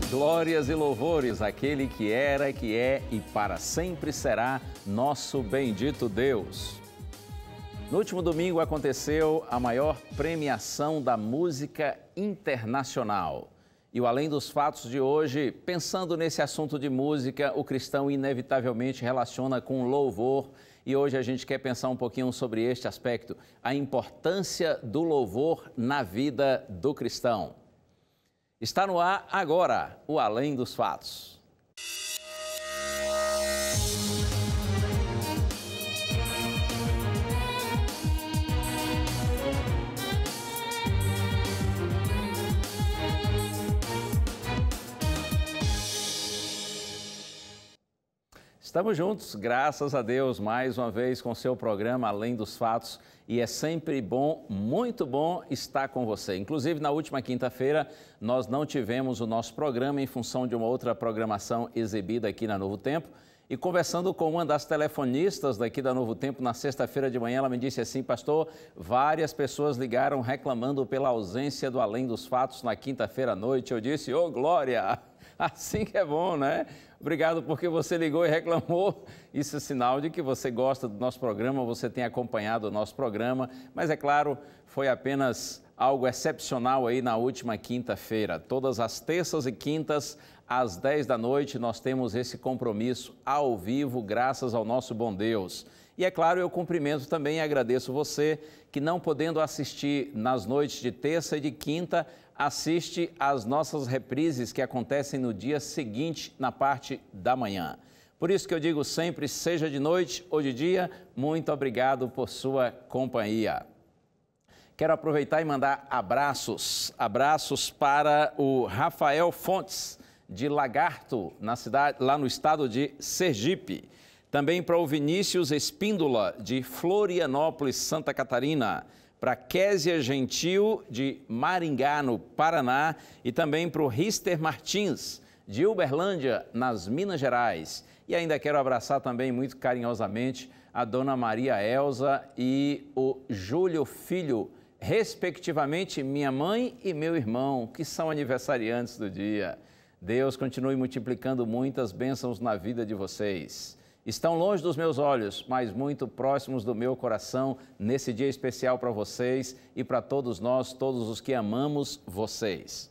Glórias e louvores àquele que era, que é e para sempre será nosso bendito Deus. No último domingo aconteceu a maior premiação da música internacional. E o Além dos Fatos de hoje, pensando nesse assunto de música, o cristão inevitavelmente relaciona com louvor. E hoje a gente quer pensar um pouquinho sobre este aspecto, a importância do louvor na vida do cristão. Está no ar agora o Além dos Fatos. Estamos juntos, graças a Deus, mais uma vez com o seu programa Além dos Fatos. E é sempre bom, muito bom estar com você. Inclusive, na última quinta-feira, nós não tivemos o nosso programa em função de uma outra programação exibida aqui na Novo Tempo. E conversando com uma das telefonistas daqui da Novo Tempo, na sexta-feira de manhã, ela me disse assim: pastor, várias pessoas ligaram reclamando pela ausência do Além dos Fatos na quinta-feira à noite. Eu disse: ô, glória! Assim que é bom, né? Obrigado porque você ligou e reclamou. Isso é sinal de que você gosta do nosso programa, você tem acompanhado o nosso programa. Mas, é claro, foi apenas algo excepcional aí na última quinta-feira. Todas as terças e quintas, às 10 da noite, nós temos esse compromisso ao vivo, graças ao nosso bom Deus. E, é claro, eu cumprimento também e agradeço você que, não podendo assistir nas noites de terça e de quinta, assiste às nossas reprises que acontecem no dia seguinte, na parte da manhã. Por isso que eu digo sempre, seja de noite ou de dia, muito obrigado por sua companhia. Quero aproveitar e mandar abraços para o Rafael Fontes, de Lagarto, na cidade, lá no estado de Sergipe. Também para o Vinícius Espíndola, de Florianópolis, Santa Catarina. Para Késia Gentil, de Maringá, no Paraná, e também para o Rister Martins, de Uberlândia, nas Minas Gerais. E ainda quero abraçar também muito carinhosamente a dona Maria Elza e o Júlio Filho, respectivamente minha mãe e meu irmão, que são aniversariantes do dia. Deus continue multiplicando muitas bênçãos na vida de vocês. Estão longe dos meus olhos, mas muito próximos do meu coração, nesse dia especial para vocês e para todos nós, todos os que amamos vocês.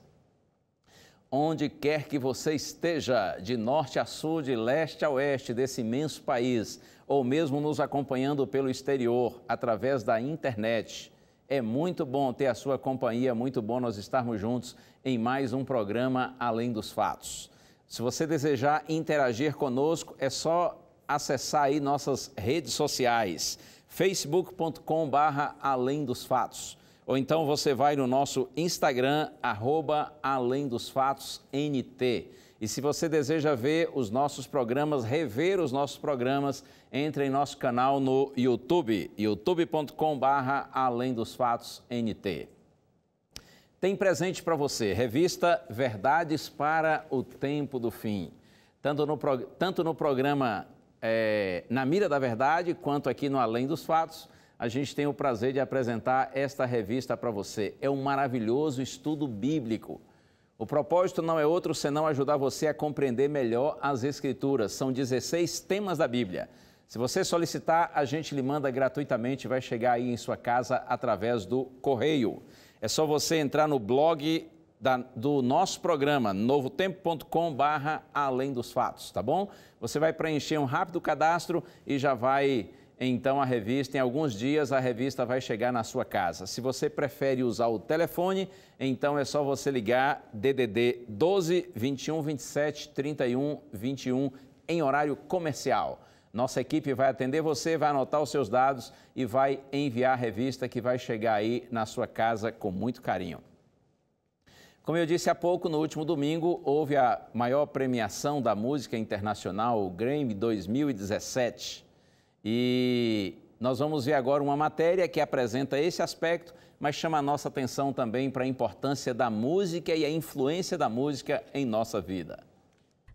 Onde quer que você esteja, de norte a sul, de leste a oeste desse imenso país, ou mesmo nos acompanhando pelo exterior, através da internet, é muito bom ter a sua companhia, muito bom nós estarmos juntos em mais um programa Além dos Fatos. Se você desejar interagir conosco, é só acessar aí nossas redes sociais, facebook.com/Além dos Fatos. Ou então você vai no nosso Instagram, @AlemDosFatosNT. E se você deseja ver os nossos programas, rever os nossos programas, entre em nosso canal no YouTube, youtube.com/AlemDosFatosNT. Tem presente para você, revista Verdades para o Tempo do Fim. Tanto no programa Na Mira da Verdade, quanto aqui no Além dos Fatos, a gente tem o prazer de apresentar esta revista para você. É um maravilhoso estudo bíblico. O propósito não é outro senão ajudar você a compreender melhor as Escrituras. São 16 temas da Bíblia. Se você solicitar, a gente lhe manda gratuitamente, vai chegar aí em sua casa através do correio. É só você entrar no blog do nosso programa, novotempo.com/Além dos Fatos, tá bom? Você vai preencher um rápido cadastro e já vai, então, a revista, em alguns dias, a revista vai chegar na sua casa. Se você prefere usar o telefone, então é só você ligar DDD 12 21 27 31 21 em horário comercial. Nossa equipe vai atender você, vai anotar os seus dados e vai enviar a revista que vai chegar aí na sua casa com muito carinho. Como eu disse há pouco, no último domingo, houve a maior premiação da música internacional, o Grammy 2017. E nós vamos ver agora uma matéria que apresenta esse aspecto, mas chama a nossa atenção também para a importância da música e a influência da música em nossa vida.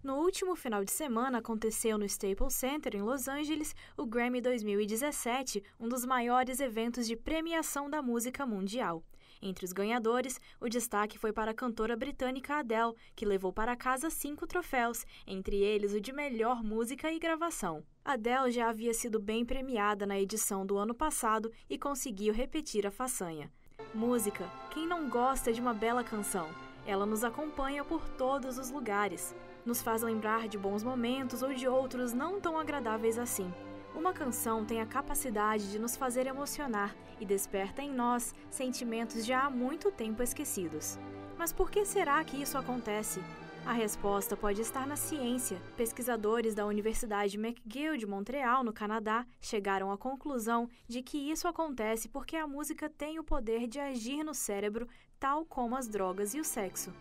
No último final de semana, aconteceu no Staples Center, em Los Angeles, o Grammy 2017, um dos maiores eventos de premiação da música mundial. Entre os ganhadores, o destaque foi para a cantora britânica Adele, que levou para casa 5 troféus, entre eles o de melhor música e gravação. Adele já havia sido bem premiada na edição do ano passado e conseguiu repetir a façanha. Música, quem não gosta de uma bela canção? Ela nos acompanha por todos os lugares. Nos faz lembrar de bons momentos ou de outros não tão agradáveis assim. Uma canção tem a capacidade de nos fazer emocionar e desperta em nós sentimentos já há muito tempo esquecidos. Mas por que será que isso acontece? A resposta pode estar na ciência. Pesquisadores da Universidade McGill de Montreal, no Canadá, chegaram à conclusão de que isso acontece porque a música tem o poder de agir no cérebro, tal como as drogas e o sexo.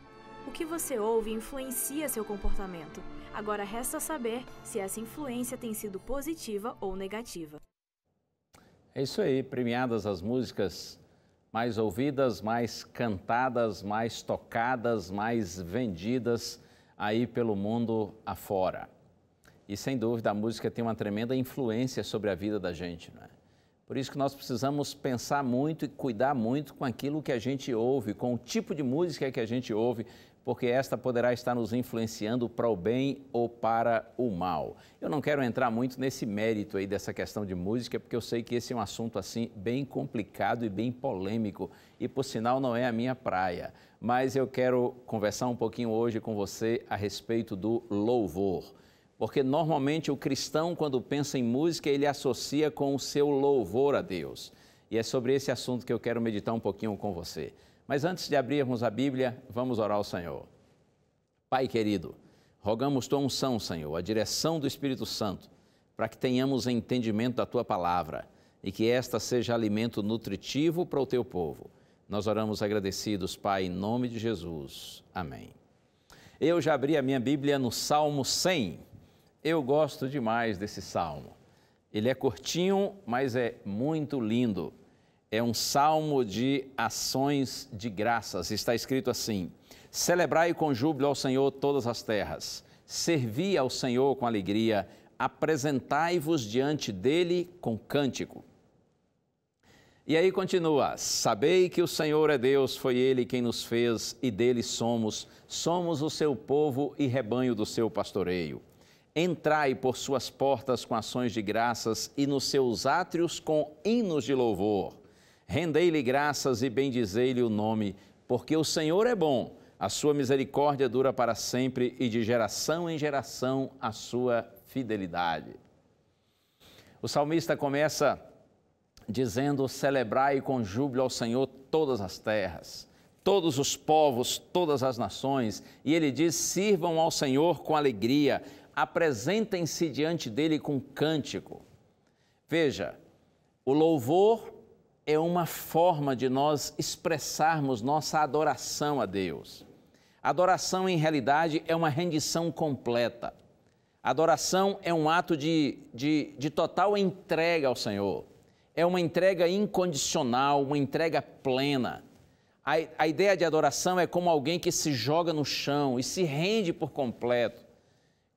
O que você ouve influencia seu comportamento. Agora resta saber se essa influência tem sido positiva ou negativa. É isso aí, premiadas as músicas mais ouvidas, mais cantadas, mais tocadas, mais vendidas aí pelo mundo afora. E sem dúvida a música tem uma tremenda influência sobre a vida da gente, não é? Por isso que nós precisamos pensar muito e cuidar muito com aquilo que a gente ouve, com o tipo de música que a gente ouve, porque esta poderá estar nos influenciando para o bem ou para o mal. Eu não quero entrar muito nesse mérito aí dessa questão de música, porque eu sei que esse é um assunto assim bem complicado e bem polêmico, e por sinal não é a minha praia. Mas eu quero conversar um pouquinho hoje com você a respeito do louvor. Porque normalmente o cristão, quando pensa em música, ele associa com o seu louvor a Deus. E é sobre esse assunto que eu quero meditar um pouquinho com você. Mas antes de abrirmos a Bíblia, vamos orar ao Senhor. Pai querido, rogamos tua unção, Senhor, a direção do Espírito Santo, para que tenhamos entendimento da tua palavra e que esta seja alimento nutritivo para o teu povo. Nós oramos agradecidos, Pai, em nome de Jesus. Amém. Eu já abri a minha Bíblia no Salmo 100. Eu gosto demais desse salmo. Ele é curtinho, mas é muito lindo. É um salmo de ações de graças. Está escrito assim: celebrai com júbilo ao Senhor todas as terras, servi ao Senhor com alegria, apresentai-vos diante dele com cântico. E aí continua: sabei que o Senhor é Deus, foi ele quem nos fez e dele somos o seu povo e rebanho do seu pastoreio. Entrai por suas portas com ações de graças e nos seus átrios com hinos de louvor. Rendei-lhe graças e bendizei-lhe o nome, porque o Senhor é bom, a sua misericórdia dura para sempre e de geração em geração a sua fidelidade. O salmista começa dizendo: celebrai com júbilo ao Senhor todas as terras, todos os povos, todas as nações. E ele diz: sirvam ao Senhor com alegria, apresentem-se diante dele com cântico. Veja, o louvor é uma forma de nós expressarmos nossa adoração a Deus. Adoração, em realidade, é uma rendição completa. Adoração é um ato de total entrega ao Senhor. É uma entrega incondicional, uma entrega plena. A ideia de adoração é como alguém que se joga no chão e se rende por completo,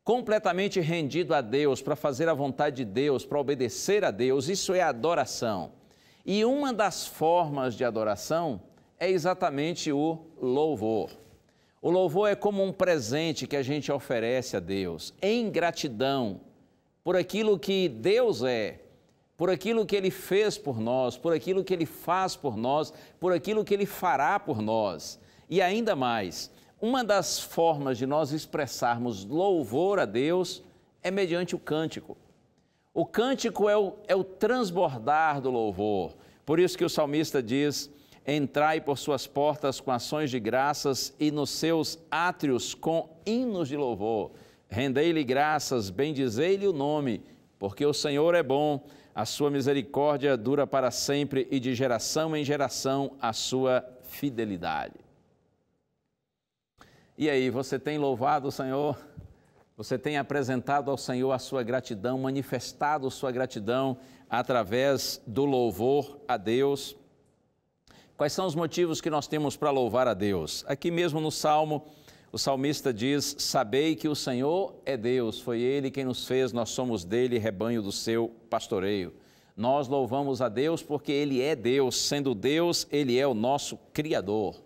completamente rendido a Deus, para fazer a vontade de Deus, para obedecer a Deus. Isso é adoração. E uma das formas de adoração é exatamente o louvor. O louvor é como um presente que a gente oferece a Deus, em gratidão por aquilo que Deus é, por aquilo que Ele fez por nós, por aquilo que Ele faz por nós, por aquilo que Ele fará por nós. E ainda mais, uma das formas de nós expressarmos louvor a Deus é mediante o cântico. O cântico é o transbordar do louvor. Por isso que o salmista diz: entrai por suas portas com ações de graças e nos seus átrios com hinos de louvor. Rendei-lhe graças, bendizei-lhe o nome, porque o Senhor é bom, a sua misericórdia dura para sempre e de geração em geração a sua fidelidade. E aí, você tem louvado o Senhor? Você tem apresentado ao Senhor a sua gratidão, manifestado sua gratidão através do louvor a Deus? Quais são os motivos que nós temos para louvar a Deus? Aqui mesmo no Salmo, o salmista diz: sabei que o Senhor é Deus, foi Ele quem nos fez, nós somos dele, rebanho do seu pastoreio. Nós louvamos a Deus porque Ele é Deus, sendo Deus, Ele é o nosso Criador.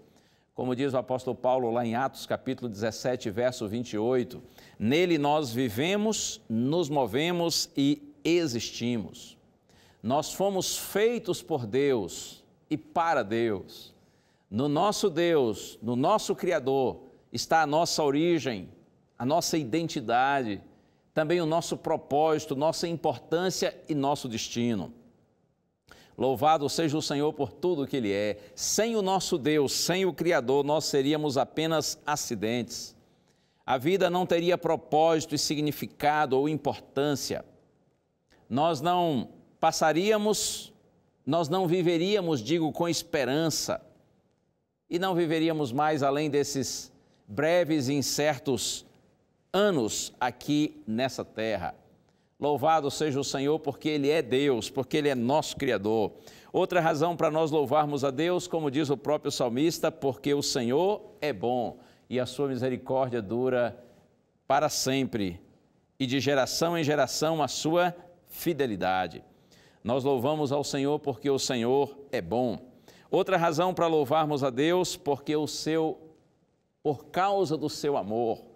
Como diz o apóstolo Paulo lá em Atos capítulo 17, verso 28, nele nós vivemos, nos movemos e existimos. Nós fomos feitos por Deus e para Deus. No nosso Deus, no nosso Criador, está a nossa origem, a nossa identidade, também o nosso propósito, nossa importância e nosso destino. Louvado seja o Senhor por tudo que Ele é. Sem o nosso Deus, sem o Criador, nós seríamos apenas acidentes. A vida não teria propósito e significado ou importância. Nós não passaríamos, nós não viveríamos, digo, com esperança. E não viveríamos mais além desses breves e incertos anos aqui nessa terra. Louvado seja o Senhor porque Ele é Deus, porque Ele é nosso Criador. Outra razão para nós louvarmos a Deus, como diz o próprio salmista, porque o Senhor é bom e a sua misericórdia dura para sempre e de geração em geração a sua fidelidade. Nós louvamos ao Senhor porque o Senhor é bom. Outra razão para louvarmos a Deus, porque por causa do seu amor.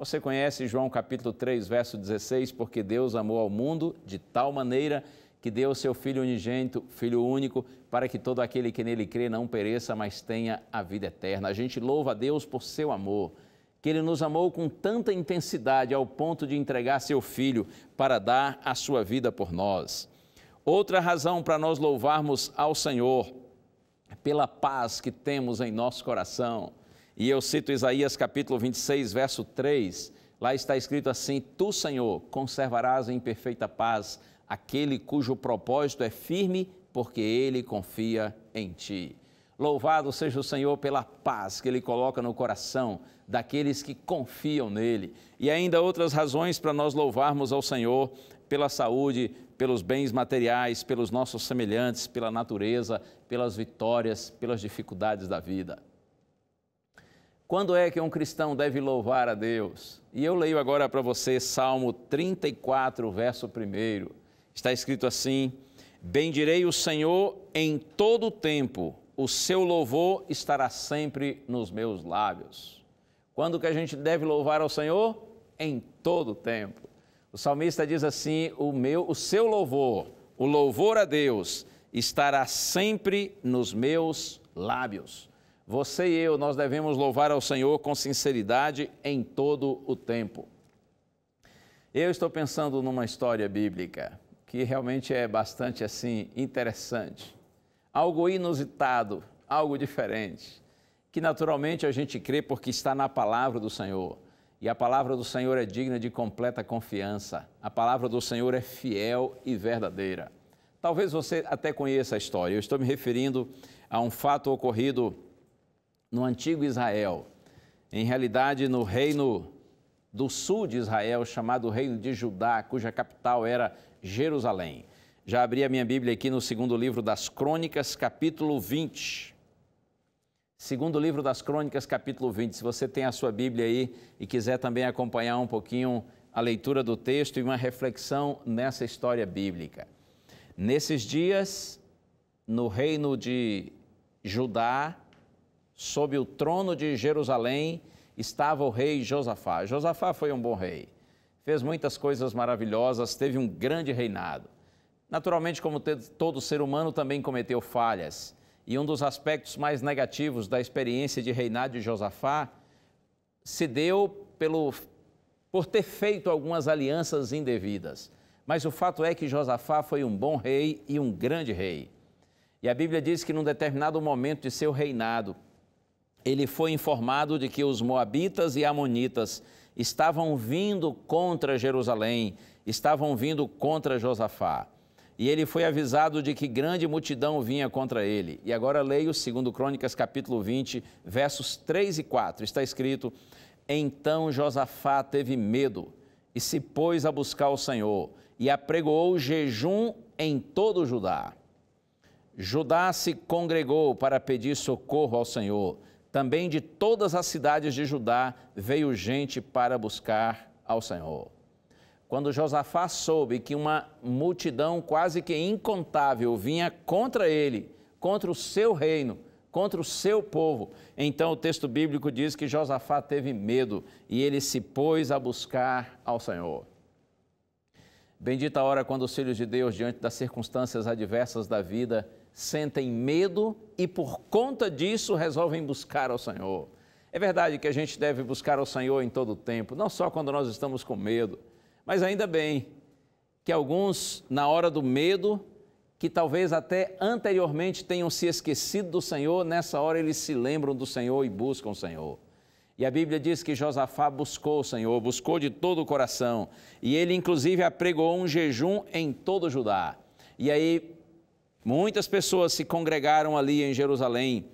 Você conhece João capítulo 3, verso 16, porque Deus amou ao mundo de tal maneira que deu o seu Filho unigênito, Filho único, para que todo aquele que nele crê não pereça, mas tenha a vida eterna. A gente louva a Deus por seu amor, que Ele nos amou com tanta intensidade ao ponto de entregar seu Filho para dar a sua vida por nós. Outra razão para nós louvarmos ao Senhor, pela paz que temos em nosso coração. E eu cito Isaías capítulo 26, verso 3, lá está escrito assim: Tu, Senhor, conservarás em perfeita paz aquele cujo propósito é firme, porque ele confia em Ti. Louvado seja o Senhor pela paz que Ele coloca no coração daqueles que confiam nele. E ainda outras razões para nós louvarmos ao Senhor, pela saúde, pelos bens materiais, pelos nossos semelhantes, pela natureza, pelas vitórias, pelas dificuldades da vida. Quando é que um cristão deve louvar a Deus? E eu leio agora para você Salmo 34, verso 1. Está escrito assim: Bendirei o Senhor em todo o tempo, o seu louvor estará sempre nos meus lábios. Quando que a gente deve louvar ao Senhor? Em todo o tempo. O salmista diz assim: o seu louvor, o louvor a Deus, estará sempre nos meus lábios. Você e eu, nós devemos louvar ao Senhor com sinceridade em todo o tempo. Eu estou pensando numa história bíblica que realmente é bastante assim interessante. Algo inusitado, algo diferente, que naturalmente a gente crê porque está na palavra do Senhor. E a palavra do Senhor é digna de completa confiança. A palavra do Senhor é fiel e verdadeira. Talvez você até conheça a história. Eu estou me referindo a um fato ocorrido no antigo Israel, em realidade no reino do sul de Israel, chamado Reino de Judá, cuja capital era Jerusalém. Já abri a minha Bíblia aqui no segundo livro das Crônicas, capítulo 20. Segundo livro das Crônicas, capítulo 20. Se você tem a sua Bíblia aí e quiser também acompanhar um pouquinho a leitura do texto e uma reflexão nessa história bíblica. Nesses dias, no reino de Judá, sob o trono de Jerusalém, estava o rei Josafá. Josafá foi um bom rei, fez muitas coisas maravilhosas, teve um grande reinado. Naturalmente, como todo ser humano, também cometeu falhas. E um dos aspectos mais negativos da experiência de reinado de Josafá se deu por ter feito algumas alianças indevidas. Mas o fato é que Josafá foi um bom rei e um grande rei. E a Bíblia diz que num determinado momento de seu reinado, ele foi informado de que os moabitas e amonitas estavam vindo contra Jerusalém, estavam vindo contra Josafá. E ele foi avisado de que grande multidão vinha contra ele. E agora leio 2 Crônicas, capítulo 20, versos 3 e 4. Está escrito: Então Josafá teve medo e se pôs a buscar o Senhor e apregoou jejum em todo Judá. Judá se congregou para pedir socorro ao Senhor. Também de todas as cidades de Judá veio gente para buscar ao Senhor. quando Josafá soube que uma multidão quase que incontável vinha contra ele, contra o seu reino, contra o seu povo, então o texto bíblico diz que Josafá teve medo e ele se pôs a buscar ao Senhor. Bendita a hora quando os filhos de Deus, diante das circunstâncias adversas da vida, sentem medo e por conta disso resolvem buscar ao Senhor. É verdade que a gente deve buscar ao Senhor em todo o tempo, não só quando nós estamos com medo, mas ainda bem que alguns, na hora do medo, que talvez até anteriormente tenham se esquecido do Senhor, nessa hora eles se lembram do Senhor e buscam o Senhor. E a Bíblia diz que Josafá buscou o Senhor, buscou de todo o coração, e ele inclusive apregoou um jejum em todo Judá. E aí muitas pessoas se congregaram ali em Jerusalém,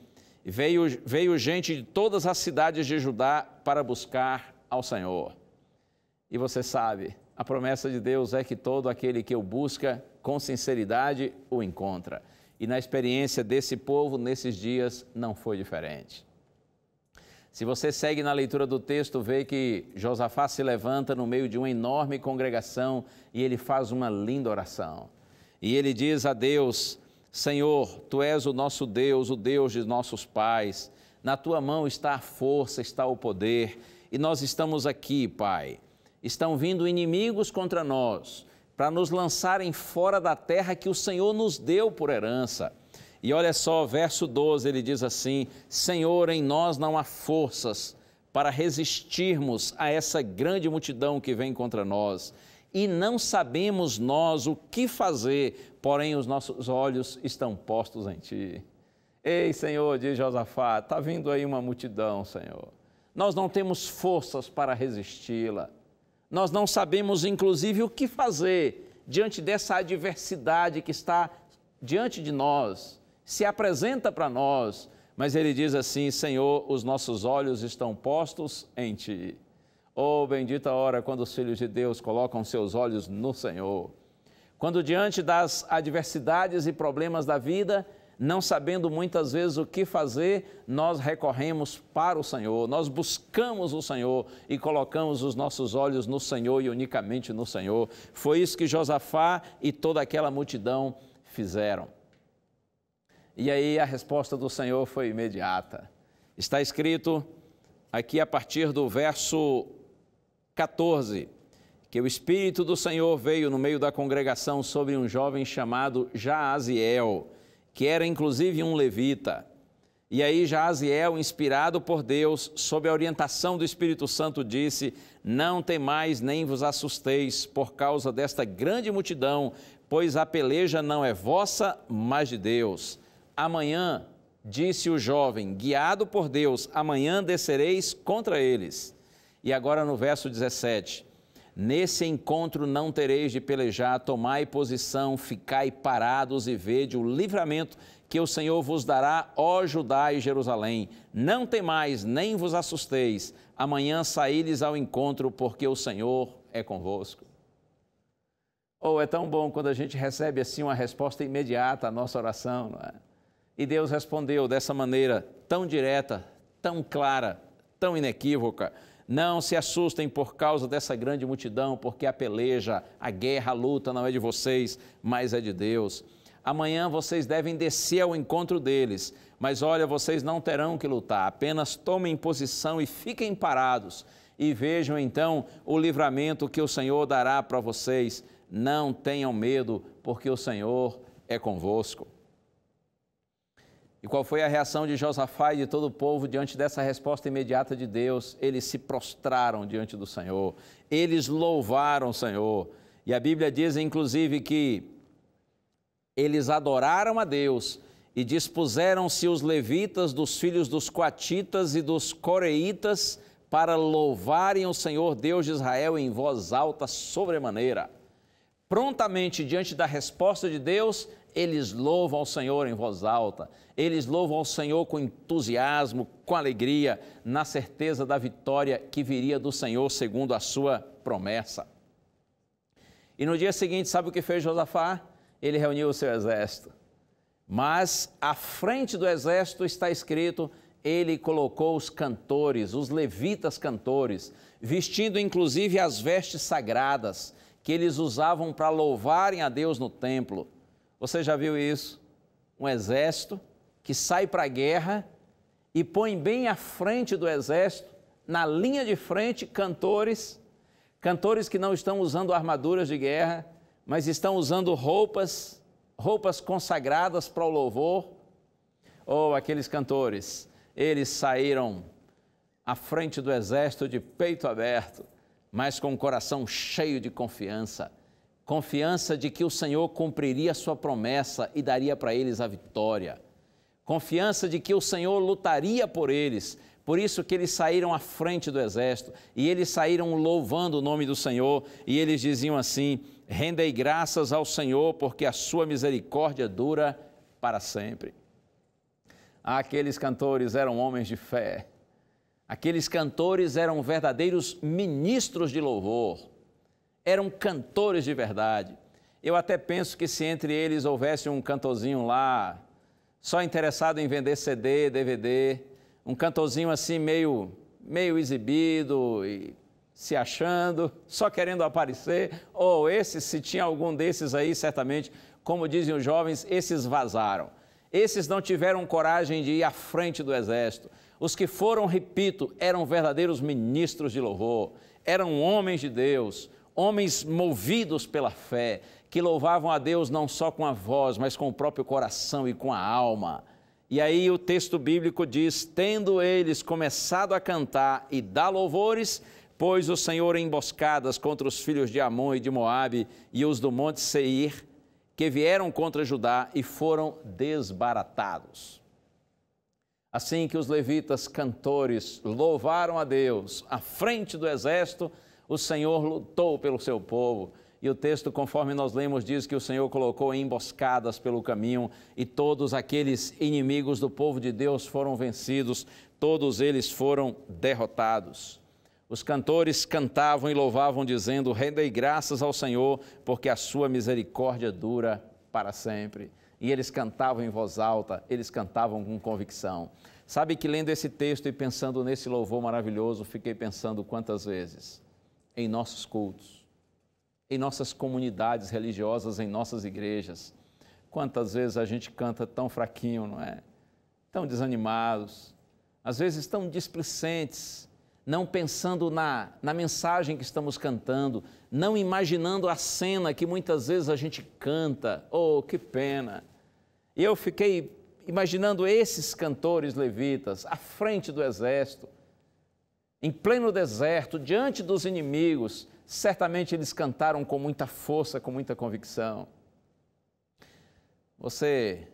veio gente de todas as cidades de Judá para buscar ao Senhor. E você sabe, a promessa de Deus é que todo aquele que o busca com sinceridade o encontra. E na experiência desse povo, nesses dias, não foi diferente. Se você segue na leitura do texto, vê que Josafá se levanta no meio de uma enorme congregação e ele faz uma linda oração. E ele diz a Deus: Senhor, Tu és o nosso Deus, o Deus de nossos pais. Na Tua mão está a força, está o poder. E nós estamos aqui, Pai. Estão vindo inimigos contra nós para nos lançarem fora da terra que o Senhor nos deu por herança. E olha só, verso 12, ele diz assim: Senhor, em nós não há forças para resistirmos a essa grande multidão que vem contra nós. E não sabemos nós o que fazer, porém os nossos olhos estão postos em Ti. Ei, Senhor, diz Josafá, está vindo aí uma multidão, Senhor. Nós não temos forças para resisti-la. Nós não sabemos, inclusive, o que fazer diante dessa adversidade que está diante de nós, se apresenta para nós. Mas ele diz assim: Senhor, os nossos olhos estão postos em Ti. Oh, bendita a hora quando os filhos de Deus colocam seus olhos no Senhor. Quando diante das adversidades e problemas da vida, não sabendo muitas vezes o que fazer, nós recorremos para o Senhor, nós buscamos o Senhor e colocamos os nossos olhos no Senhor e unicamente no Senhor. Foi isso que Josafá e toda aquela multidão fizeram. E aí a resposta do Senhor foi imediata. Está escrito aqui a partir do verso 14, que o Espírito do Senhor veio no meio da congregação sobre um jovem chamado Jaaziel, que era inclusive um levita. E aí Jaaziel, inspirado por Deus, sob a orientação do Espírito Santo, disse: Não temais nem vos assusteis por causa desta grande multidão, pois a peleja não é vossa, mas de Deus. Amanhã, disse o jovem, guiado por Deus, amanhã descereis contra eles. E agora no verso 17, nesse encontro não tereis de pelejar, tomai posição, ficai parados e vede o livramento que o Senhor vos dará, ó Judá e Jerusalém. Não temais, nem vos assusteis, amanhã saí-lhes ao encontro, porque o Senhor é convosco. Oh, é tão bom quando a gente recebe assim uma resposta imediata à nossa oração, não é? E Deus respondeu dessa maneira tão direta, tão clara, tão inequívoca: Não se assustem por causa dessa grande multidão, porque a peleja, a guerra, a luta não é de vocês, mas é de Deus. Amanhã vocês devem descer ao encontro deles, mas olha, vocês não terão que lutar, apenas tomem posição e fiquem parados e vejam então o livramento que o Senhor dará para vocês. Não tenham medo, porque o Senhor é convosco. E qual foi a reação de Josafá e de todo o povo diante dessa resposta imediata de Deus? Eles se prostraram diante do Senhor, eles louvaram o Senhor. E a Bíblia diz, inclusive, que eles adoraram a Deus e dispuseram-se os levitas dos filhos dos coatitas e dos coreitas para louvarem o Senhor Deus de Israel em voz alta sobremaneira. Prontamente, diante da resposta de Deus, eles louvam ao Senhor em voz alta, eles louvam ao Senhor com entusiasmo, com alegria, na certeza da vitória que viria do Senhor segundo a sua promessa. E no dia seguinte, sabe o que fez Josafá? Ele reuniu o seu exército, mas à frente do exército está escrito, ele colocou os cantores, os levitas cantores, vestindo inclusive as vestes sagradas, que eles usavam para louvarem a Deus no templo. Você já viu isso? Um exército que sai para a guerra e põe bem à frente do exército, na linha de frente, cantores que não estão usando armaduras de guerra, mas estão usando roupas consagradas para o louvor. Ou aqueles cantores, eles saíram à frente do exército de peito aberto, mas com o coração cheio de confiança de que o Senhor cumpriria a sua promessa e daria para eles a vitória, confiança de que o Senhor lutaria por eles. Por isso que eles saíram à frente do exército e eles saíram louvando o nome do Senhor, e eles diziam assim: rendei graças ao Senhor, porque a sua misericórdia dura para sempre. Aqueles cantores eram homens de fé. Aqueles cantores eram verdadeiros ministros de louvor, eram cantores de verdade. Eu até penso que se entre eles houvesse um cantorzinho lá, só interessado em vender CD, DVD, um cantorzinho assim meio exibido e se achando, só querendo aparecer, ou esses, se tinha algum desses aí, certamente, como dizem os jovens, esses vazaram. Esses não tiveram coragem de ir à frente do exército. Os que foram, repito, eram verdadeiros ministros de louvor, eram homens de Deus, homens movidos pela fé, que louvavam a Deus não só com a voz, mas com o próprio coração e com a alma. E aí o texto bíblico diz: tendo eles começado a cantar e dar louvores, pôs o Senhor em emboscadas contra os filhos de Amon e de Moabe e os do monte Seir, que vieram contra Judá e foram desbaratados. Assim que os levitas cantores louvaram a Deus à frente do exército, o Senhor lutou pelo seu povo. E o texto, conforme nós lemos, diz que o Senhor colocou emboscadas pelo caminho e todos aqueles inimigos do povo de Deus foram vencidos, todos eles foram derrotados. Os cantores cantavam e louvavam, dizendo: rendei graças ao Senhor, porque a sua misericórdia dura para sempre. E eles cantavam em voz alta, eles cantavam com convicção. Sabe que lendo esse texto e pensando nesse louvor maravilhoso, fiquei pensando quantas vezes em nossos cultos, em nossas comunidades religiosas, em nossas igrejas, quantas vezes a gente canta tão fraquinho, não é? Tão desanimados, às vezes tão displicentes, não pensando na mensagem que estamos cantando, não imaginando a cena que muitas vezes a gente canta. Oh, que pena! E eu fiquei imaginando esses cantores levitas à frente do exército, em pleno deserto, diante dos inimigos. Certamente eles cantaram com muita força, com muita convicção. Você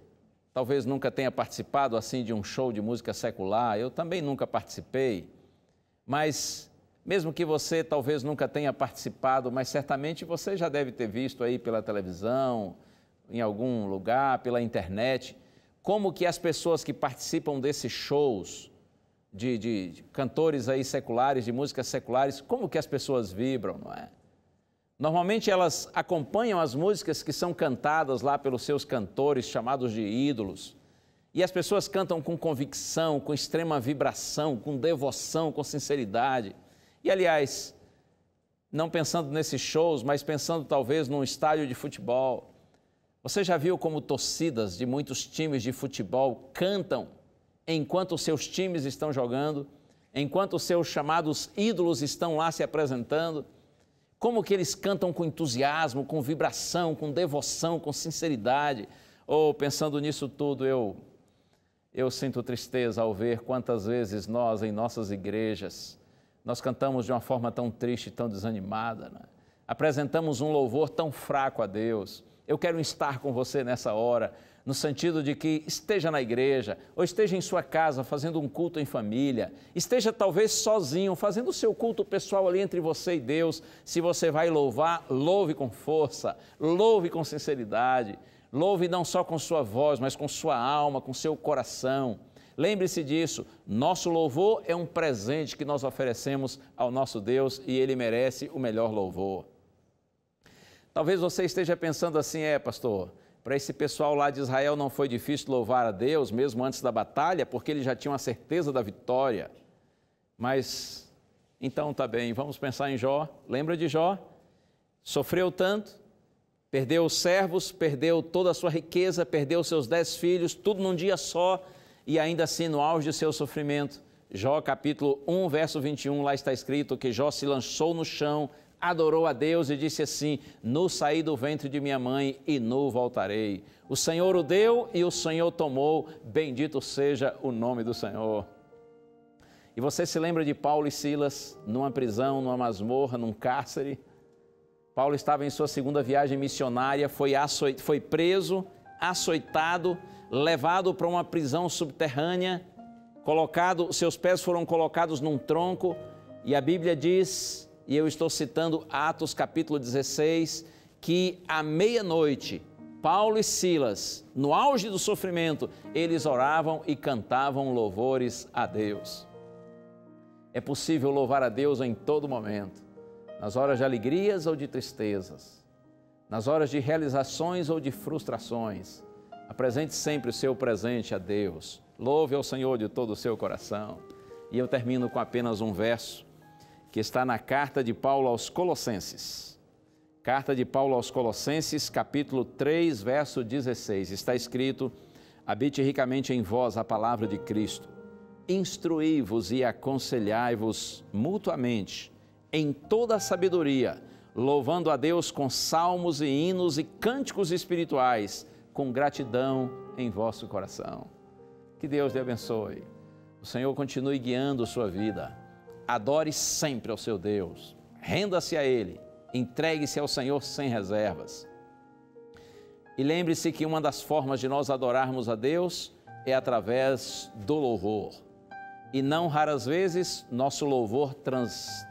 talvez nunca tenha participado assim de um show de música secular, eu também nunca participei, mas mesmo que você talvez nunca tenha participado, mas certamente você já deve ter visto aí pela televisão, em algum lugar, pela internet, como que as pessoas que participam desses shows de cantores aí seculares, de músicas seculares, como que as pessoas vibram, não é? Normalmente elas acompanham as músicas que são cantadas lá pelos seus cantores, chamados de ídolos, e as pessoas cantam com convicção, com extrema vibração, com devoção, com sinceridade. E, aliás, não pensando nesses shows, mas pensando talvez num estádio de futebol, você já viu como torcidas de muitos times de futebol cantam enquanto os seus times estão jogando, enquanto os seus chamados ídolos estão lá se apresentando? Como que eles cantam com entusiasmo, com vibração, com devoção, com sinceridade. Pensando nisso tudo, eu sinto tristeza ao ver quantas vezes nós, em nossas igrejas, nós cantamos de uma forma tão triste, tão desanimada, né? Apresentamos um louvor tão fraco a Deus. Eu quero estar com você nessa hora, no sentido de que esteja na igreja, ou esteja em sua casa fazendo um culto em família, esteja talvez sozinho, fazendo o seu culto pessoal ali entre você e Deus. Se você vai louvar, louve com força, louve com sinceridade, louve não só com sua voz, mas com sua alma, com seu coração. Lembre-se disso, nosso louvor é um presente que nós oferecemos ao nosso Deus e Ele merece o melhor louvor. Talvez você esteja pensando assim: pastor, para esse pessoal lá de Israel não foi difícil louvar a Deus, mesmo antes da batalha, porque eles já tinham a certeza da vitória. Mas, então tá bem, vamos pensar em Jó. Lembra de Jó? Sofreu tanto, perdeu os servos, perdeu toda a sua riqueza, perdeu seus 10 filhos, tudo num dia só, e ainda assim no auge de seu sofrimento. Jó capítulo 1, verso 21, lá está escrito que Jó se lançou no chão, adorou a Deus e disse assim: nu saí do ventre de minha mãe e nu voltarei. O Senhor o deu e o Senhor tomou, bendito seja o nome do Senhor. E você se lembra de Paulo e Silas numa prisão, numa masmorra, num cárcere? Paulo estava em sua segunda viagem missionária, foi preso, açoitado, levado para uma prisão subterrânea, seus pés foram colocados num tronco, e a Bíblia diz, e eu estou citando Atos capítulo 16, que à meia-noite, Paulo e Silas, no auge do sofrimento, eles oravam e cantavam louvores a Deus. É possível louvar a Deus em todo momento, nas horas de alegrias ou de tristezas, nas horas de realizações ou de frustrações. Apresente sempre o seu presente a Deus. Louve ao Senhor de todo o seu coração. E eu termino com apenas um verso que está na carta de Paulo aos Colossenses. Carta de Paulo aos Colossenses, capítulo 3, verso 16. Está escrito: habite ricamente em vós a palavra de Cristo. Instruí-vos e aconselhai-vos mutuamente em toda a sabedoria, louvando a Deus com salmos e hinos e cânticos espirituais, com gratidão em vosso coração. Que Deus lhe abençoe. O Senhor continue guiando sua vida. Adore sempre ao seu Deus. Renda-se a Ele. Entregue-se ao Senhor sem reservas. E lembre-se que uma das formas de nós adorarmos a Deus é através do louvor. E não raras vezes, nosso louvor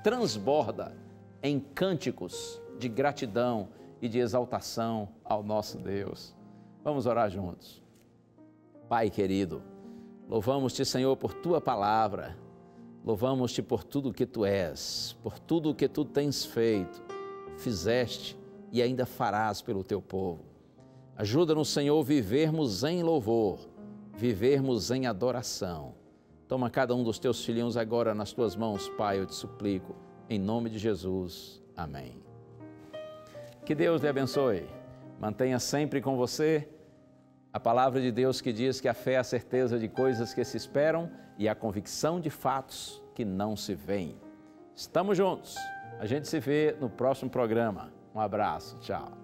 transborda em cânticos de gratidão e de exaltação ao nosso Deus. Vamos orar juntos. Pai querido, louvamos-te, Senhor, por Tua palavra. Louvamos-te por tudo que Tu és, por tudo que Tu tens feito, fizeste e ainda farás pelo Teu povo. Ajuda-nos, Senhor, vivermos em louvor, vivermos em adoração. Toma cada um dos Teus filhinhos agora nas Tuas mãos, Pai, eu te suplico, em nome de Jesus. Amém. Que Deus lhe abençoe. Mantenha sempre com você a palavra de Deus que diz que a fé é a certeza de coisas que se esperam e a convicção de fatos que não se veem. Estamos juntos. A gente se vê no próximo programa. Um abraço. Tchau.